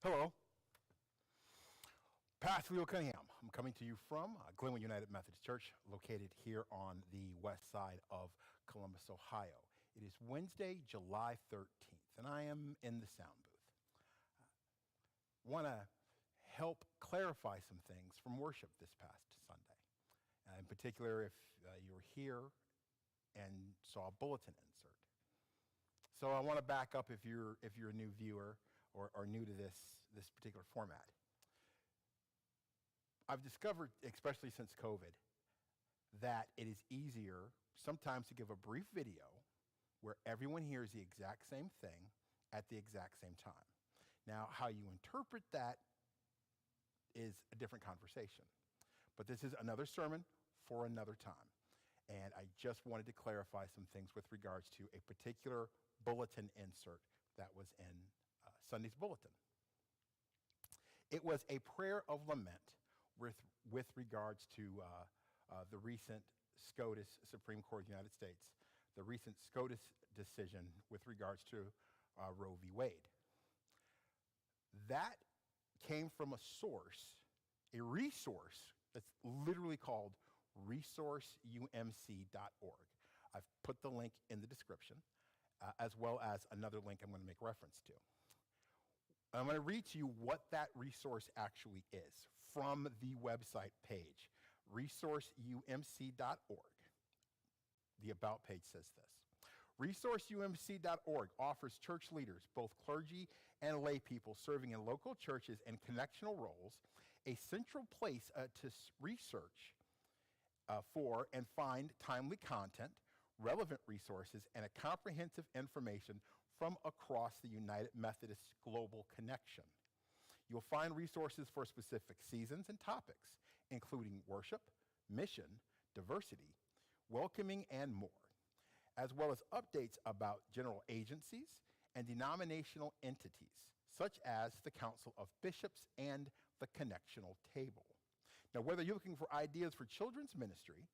Hello, Pastor Leo Cunningham. I'm coming to you from Glenwood United Methodist Church, located here on the west side of Columbus, Ohio. It is Wednesday, July 13th, and I am in the sound booth. Want to help clarify some things from worship this past Sunday. In particular, if you were here and saw a bulletin insert. So I want to back up if you're a new viewer or new to this particular format. I've discovered, especially since COVID, that it is easier sometimes to give a brief video where everyone hears the exact same thing at the exact same time. Now, how you interpret that is a different conversation. But this is another sermon for another time. And I just wanted to clarify some things with regards to a particular bulletin insert that was in Sunday's bulletin. It was a prayer of lament with regards to the recent SCOTUS, Supreme Court of the United States, the recent SCOTUS decision with regards to Roe v. Wade. That came from a source, a resource that's literally called resourceumc.org. I've put the link in the description, as well as another link I'm going to make reference to. I'm going to read to you what that resource actually is from the website page, resourceumc.org. The About page says this. ResourceUMC.org offers church leaders, both clergy and lay people serving in local churches and connectional roles, a central place to research for and find timely content, relevant resources, and a comprehensive information from across the United Methodist Global Connection. You'll find resources for specific seasons and topics, including worship, mission, diversity, welcoming, and more, as well as updates about general agencies and denominational entities, such as the Council of Bishops and the Connectional Table. Now, whether you're looking for ideas for children's ministry,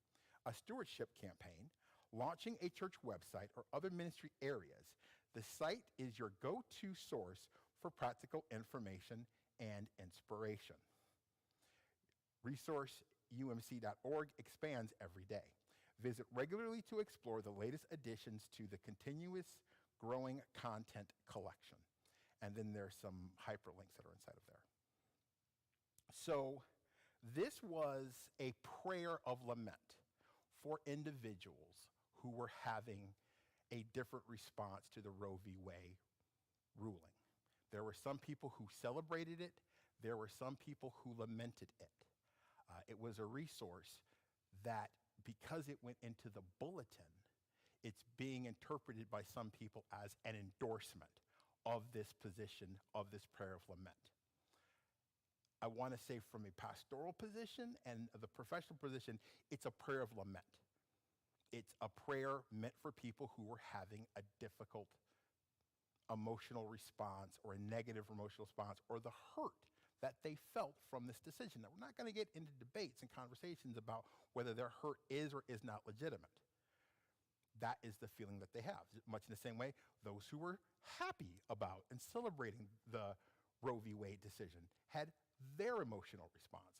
a stewardship campaign, launching a church website, or other ministry areas, the site is your go-to source for practical information and inspiration. ResourceUMC.org expands every day. Visit regularly to explore the latest additions to the continuous growing content collection. And then there's some hyperlinks that are inside of there. So this was a prayer of lament for individuals who were having a different response to the Roe v. Wade ruling. There were some people who celebrated it. There were some people who lamented it. It was a resource that, because it went into the bulletin, it's being interpreted by some people as an endorsement of this position, of this prayer of lament. I want to say from a pastoral position and the professional position, it's a prayer of lament. It's a prayer meant for people who were having a difficult emotional response or a negative emotional response or the hurt that they felt from this decision. Now, we're not going to get into debates and conversations about whether their hurt is or is not legitimate. That is the feeling that they have. Much in the same way, those who were happy about and celebrating the Roe v. Wade decision had their emotional responses.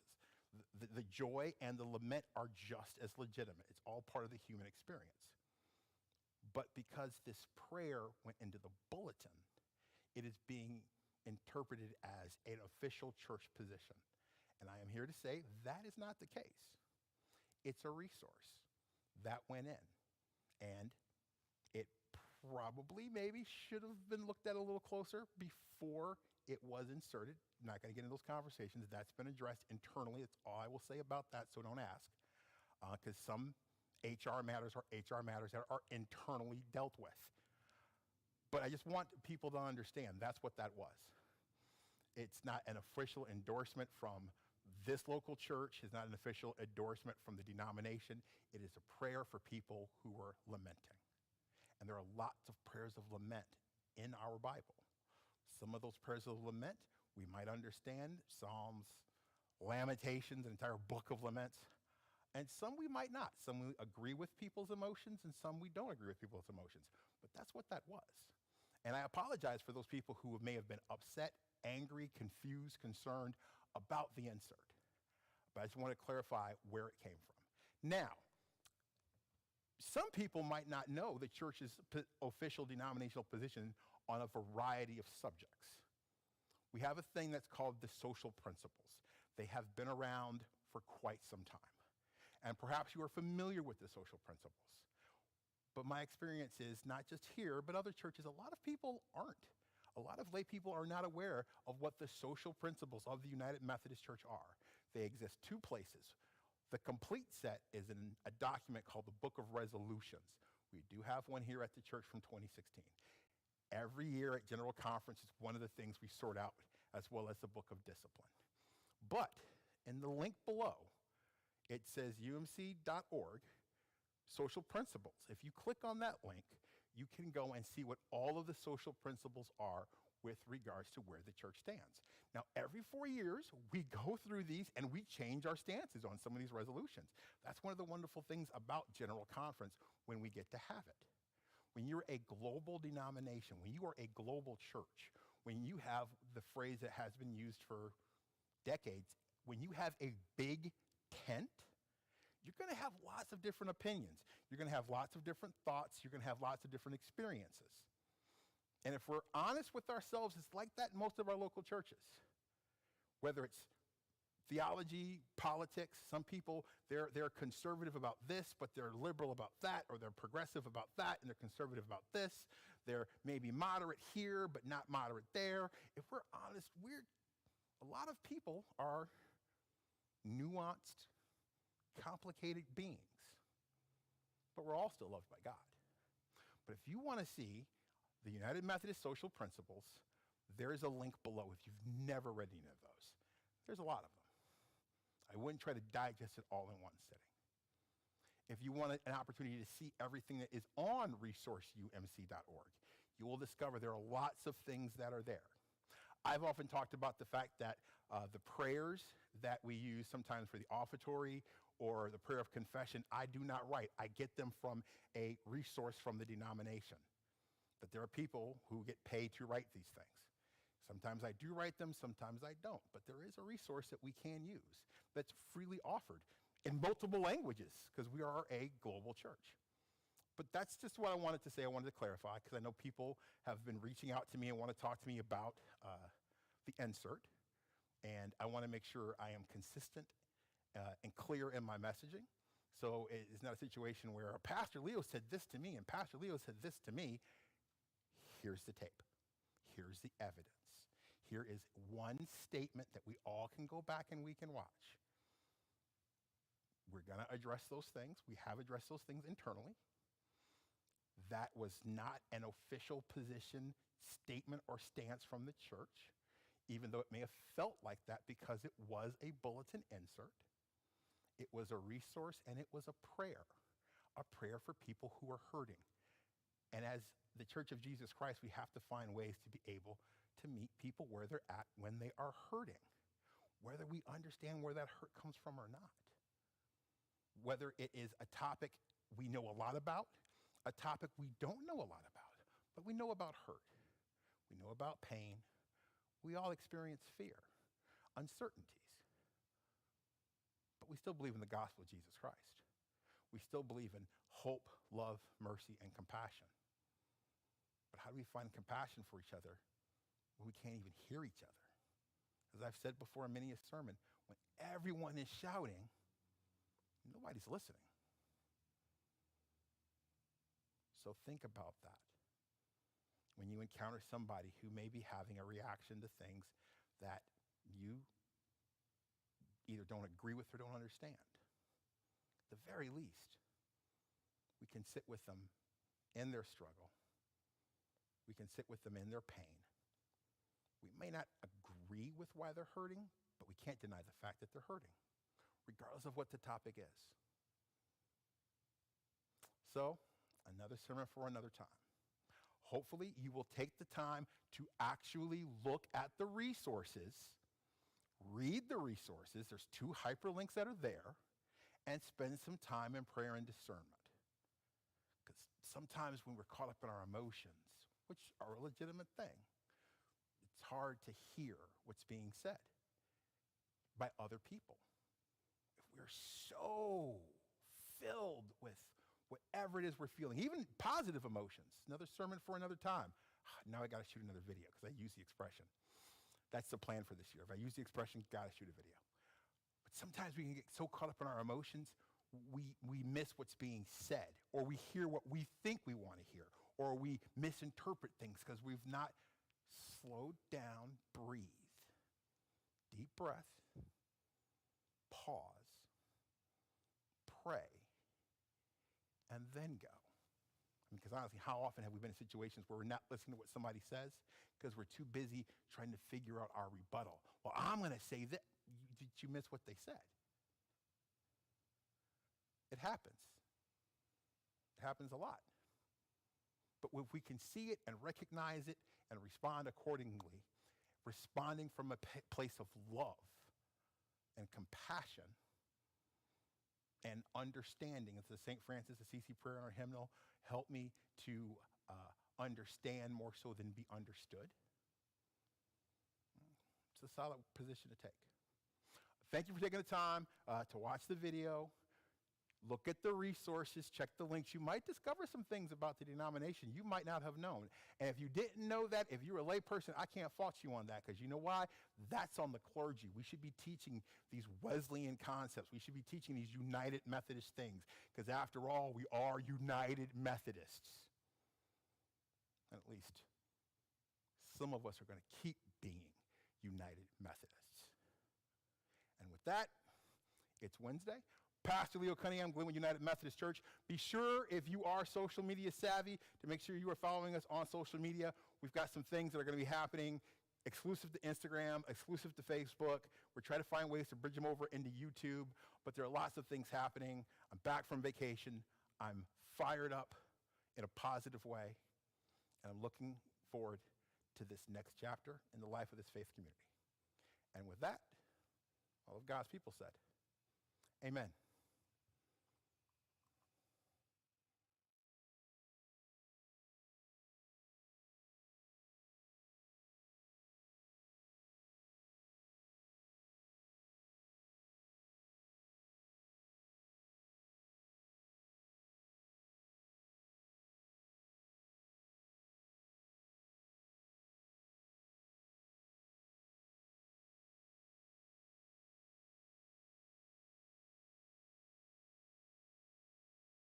The joy and the lament are just as legitimate. It's all part of the human experience. But because this prayer went into the bulletin, it is being interpreted as an official church position. And I am here to say that is not the case. It's a resource that went in. And it probably maybe should have been looked at a little closer before it was inserted. I'm not going to get into those conversations. That's been addressed internally. That's all I will say about that, so don't ask. Because some HR matters are HR matters that are internally dealt with. But I just want people to understand that's what that was. It's not an official endorsement from this local church. It's not an official endorsement from the denomination. It is a prayer for people who were lamenting. And there are lots of prayers of lament in our Bible. Some of those prayers of lament we might understand, Psalms, Lamentations, an entire book of laments. And some we might not. Some we agree with people's emotions, and some we don't agree with people's emotions. But that's what that was. And I apologize for those people who may have been upset angry, confused, concerned about the insert. But I just want to clarify where it came from. Now, some people might not know the church's official denominational position on a variety of subjects. We have a thing that's called the social principles. They have been around for quite some time. And perhaps you are familiar with the social principles. But my experience is not just here, but other churches, a lot of people aren't. A lot of lay people are not aware of what the social principles of the United Methodist Church are. They exist two places. The complete set is in a document called the Book of Resolutions. We do have one here at the church from 2016. Every year at General Conference, it's one of the things we sort out, as well as the Book of Discipline. But in the link below, it says umc.org, social principles. If you click on that link, you can go and see what all of the social principles are with regards to where the church stands. Now, every 4 years, we go through these and we change our stances on some of these resolutions. That's one of the wonderful things about General Conference when we get to have it. When you're a global denomination, when you are a global church, when you have the phrase that has been used for decades, when you have a big tent, you're going to have lots of different opinions. You're going to have lots of different thoughts. You're going to have lots of different experiences. And if we're honest with ourselves, it's like that in most of our local churches. Whether it's theology, politics, some people, they're conservative about this, but they're liberal about that, or they're progressive about that, and they're conservative about this. They're maybe moderate here, but not moderate there. If we're honest, a lot of people are nuanced, complicated beings, but we're all still loved by God. But if you want to see the United Methodist social principles, there's a link below if you've never read any of those. There's a lot of them. I wouldn't try to digest it all in one sitting. If you want an opportunity to see everything that is on resourceumc.org, you will discover there are lots of things that are there. I've often talked about the fact that the prayers that we use sometimes for the offertory or the prayer of confession, I do not write. I get them from a resource from the denomination. But there are people who get paid to write these things. Sometimes I do write them, sometimes I don't. But there is a resource that we can use that's freely offered in multiple languages, because we are a global church. But that's just what I wanted to say. I wanted to clarify, because I know people have been reaching out to me and want to talk to me about the insert. And I want to make sure I am consistent and clear in my messaging. So it's not a situation where Pastor Leo said this to me and Pastor Leo said this to me. Here's the tape. Here's the evidence. Here is one statement that we all can go back and we can watch. We're going to address those things. We have addressed those things internally. That was not an official position, statement, or stance from the church, even though it may have felt like that because it was a bulletin insert. It was a resource and it was a prayer for people who are hurting. And as the Church of Jesus Christ, we have to find ways to be able to meet people where they're at when they are hurting, whether we understand where that hurt comes from or not. Whether it is a topic we know a lot about, a topic we don't know a lot about, but we know about hurt. We know about pain. We all experience fear, uncertainties. But we still believe in the gospel of Jesus Christ. We still believe in hope, love, mercy, and compassion. But how do we find compassion for each other when we can't even hear each other? As I've said before in many a sermon, when everyone is shouting, nobody's listening. So think about that. When you encounter somebody who may be having a reaction to things that you either don't agree with or don't understand, at the very least, we can sit with them in their struggle. We can sit with them in their pain. We may not agree with why they're hurting, but we can't deny the fact that they're hurting, regardless of what the topic is. So, another sermon for another time. Hopefully, you will take the time to actually look at the resources, read the resources. There's 2 hyperlinks that are there, and spend some time in prayer and discernment. Because sometimes when we're caught up in our emotions, which are a legitimate thing, It's hard to hear what's being said by other people. If we're so filled with whatever it is we're feeling, even positive emotions, another sermon for another time. Now I got to shoot another video because I use the expression. That's the plan for this year. If I use the expression, got to shoot a video. But sometimes we can get so caught up in our emotions, we miss what's being said, or we hear what we think we want to hear, or we misinterpret things because we've not slowed down, breathe, deep breath, pause, pray, and then go. Because honestly, how often have we been in situations where we're not listening to what somebody says because we're too busy trying to figure out our rebuttal? Well, I'm going to say that. Did you miss what they said? It happens. It happens a lot. But if we can see it and recognize it and respond accordingly, responding from a place of love and compassion and understanding. It's the St. Francis Assisi prayer in our hymnal. Help me to understand more so than be understood. It's a solid position to take. Thank you for taking the time to watch the video. Look at the resources, check the links. You might discover some things about the denomination you might not have known. And if you didn't know that, if you're a lay person, I can't fault you on that, because you know why? That's on the clergy. We should be teaching these Wesleyan concepts. We should be teaching these United Methodist things, because after all, we are United Methodists. And at least some of us are going to keep being United Methodists. And with that, it's Wednesday. Pastor Leo Cunningham, Glenwood United Methodist Church. Be sure, if you are social media savvy, to make sure you are following us on social media. We've got some things that are going to be happening exclusive to Instagram, exclusive to Facebook. We're trying to find ways to bridge them over into YouTube, but there are lots of things happening. I'm back from vacation. I'm fired up in a positive way, and I'm looking forward to this next chapter in the life of this faith community. And with that, all of God's people said, amen.